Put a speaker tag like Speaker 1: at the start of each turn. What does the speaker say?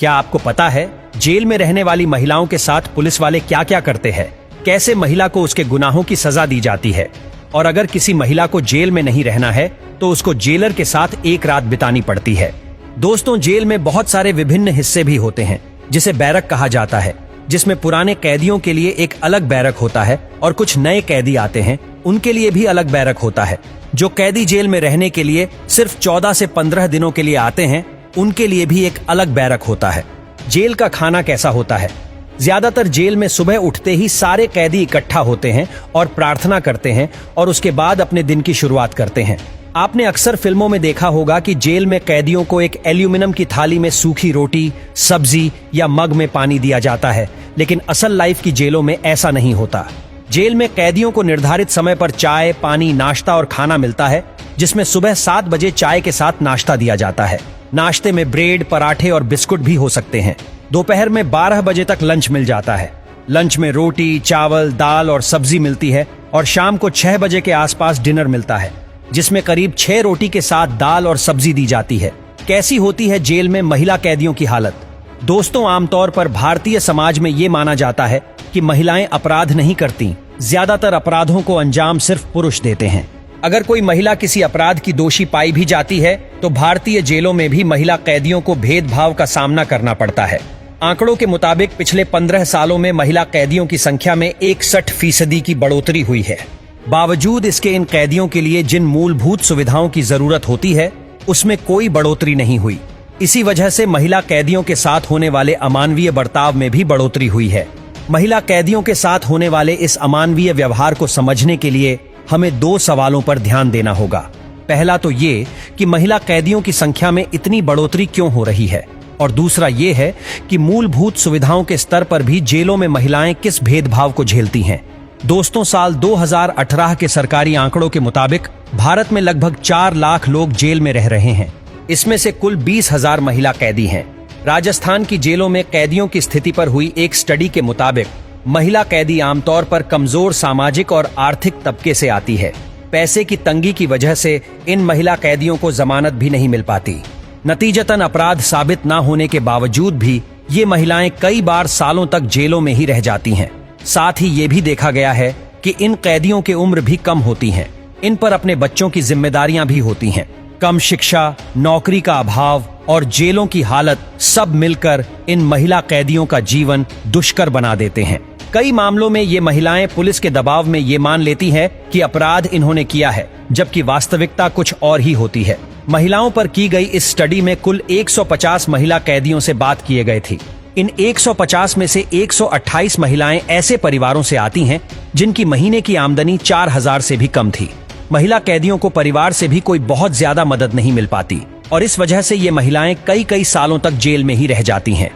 Speaker 1: क्या आपको पता है जेल में रहने वाली महिलाओं के साथ पुलिस वाले क्या क्या करते हैं? कैसे महिला को उसके गुनाहों की सजा दी जाती है? और अगर किसी महिला को जेल में नहीं रहना है तो उसको जेलर के साथ एक रात बितानी पड़ती है। दोस्तों, जेल में बहुत सारे विभिन्न हिस्से भी होते हैं जिसे बैरक कहा जाता है, जिसमें पुराने कैदियों के लिए एक अलग बैरक होता है और कुछ नए कैदी आते हैं उनके लिए भी अलग बैरक होता है। जो कैदी जेल में रहने के लिए सिर्फ 14 से 15 दिनों के लिए आते हैं उनके लिए भी एक अलग बैरक होता है। जेल का खाना कैसा होता है? ज्यादातर जेल में सुबह उठते ही सारे कैदी इकट्ठा होते हैं और प्रार्थना करते हैं और उसके बाद अपने दिन की शुरुआत करते हैं। आपने अक्सर फिल्मों में देखा होगा कि जेल में कैदियों को एक एल्यूमिनियम की थाली में सूखी रोटी, सब्जी या मग में पानी दिया जाता है, लेकिन असल लाइफ की जेलों में ऐसा नहीं होता। जेल में कैदियों को निर्धारित समय पर चाय, पानी, नाश्ता और खाना मिलता है, जिसमें सुबह 7 बजे चाय के साथ नाश्ता दिया जाता है। नाश्ते में ब्रेड, पराठे और बिस्कुट भी हो सकते हैं। दोपहर में 12 बजे तक लंच मिल जाता है। लंच में रोटी, चावल, दाल और सब्जी मिलती है और शाम को 6 बजे के आसपास डिनर मिलता है, जिसमें करीब 6 रोटी के साथ दाल और सब्जी दी जाती है। कैसी होती है जेल में महिला कैदियों की हालत? दोस्तों, आमतौर पर भारतीय समाज में ये माना जाता है कि महिलाएं अपराध नहीं करती। ज्यादातर अपराधों को अंजाम सिर्फ पुरुष देते हैं। अगर कोई महिला किसी अपराध की दोषी पाई भी जाती है तो भारतीय जेलों में भी महिला कैदियों को भेदभाव का सामना करना पड़ता है। आंकड़ों के मुताबिक पिछले 15 सालों में महिला कैदियों की संख्या में 61% की बढ़ोतरी हुई है। बावजूद इसके इन कैदियों के लिए जिन मूलभूत सुविधाओं की जरूरत होती है उसमें कोई बढ़ोतरी नहीं हुई। इसी वजह से महिला कैदियों के साथ होने वाले अमानवीय बर्ताव में भी बढ़ोतरी हुई है। महिला कैदियों के साथ होने वाले इस अमानवीय व्यवहार को समझने के लिए हमें 2 सवालों पर ध्यान देना होगा। पहला तो ये कि महिला कैदियों की संख्या में इतनी बढ़ोतरी क्यों हो रही है, और दूसरा ये है कि मूलभूत सुविधाओं के स्तर पर भी जेलों में महिलाएं किस भेदभाव को झेलती हैं। दोस्तों, साल 2018 के सरकारी आंकड़ों के मुताबिक भारत में लगभग 4 लाख लोग जेल में रह रहे हैं। इसमें से कुल 20,000 महिला कैदी हैं। राजस्थान की जेलों में कैदियों की स्थिति पर हुई एक स्टडी के मुताबिक महिला कैदी आमतौर पर कमजोर सामाजिक और आर्थिक तबके से आती है। पैसे की तंगी की वजह से इन महिला कैदियों को जमानत भी नहीं मिल पाती। नतीजतन अपराध साबित न होने के बावजूद भी ये महिलाएं कई बार सालों तक जेलों में ही रह जाती हैं। साथ ही ये भी देखा गया है कि इन कैदियों की उम्र भी कम होती है। इन पर अपने बच्चों की जिम्मेदारियां भी होती हैं। कम शिक्षा, नौकरी का अभाव और जेलों की हालत सब मिलकर इन महिला कैदियों का जीवन दुष्कर बना देते हैं। कई मामलों में ये महिलाएं पुलिस के दबाव में ये मान लेती हैं कि अपराध इन्होंने किया है, जबकि वास्तविकता कुछ और ही होती है। महिलाओं पर की गई इस स्टडी में कुल 150 महिला कैदियों से बात किए गए थी। इन 150 में से 128 महिलाएं ऐसे परिवारों से आती हैं जिनकी महीने की आमदनी 4,000 से भी कम थी। महिला कैदियों को परिवार से भी कोई बहुत ज्यादा मदद नहीं मिल पाती और इस वजह से ये महिलाएं कई सालों तक जेल में ही रह जाती हैं।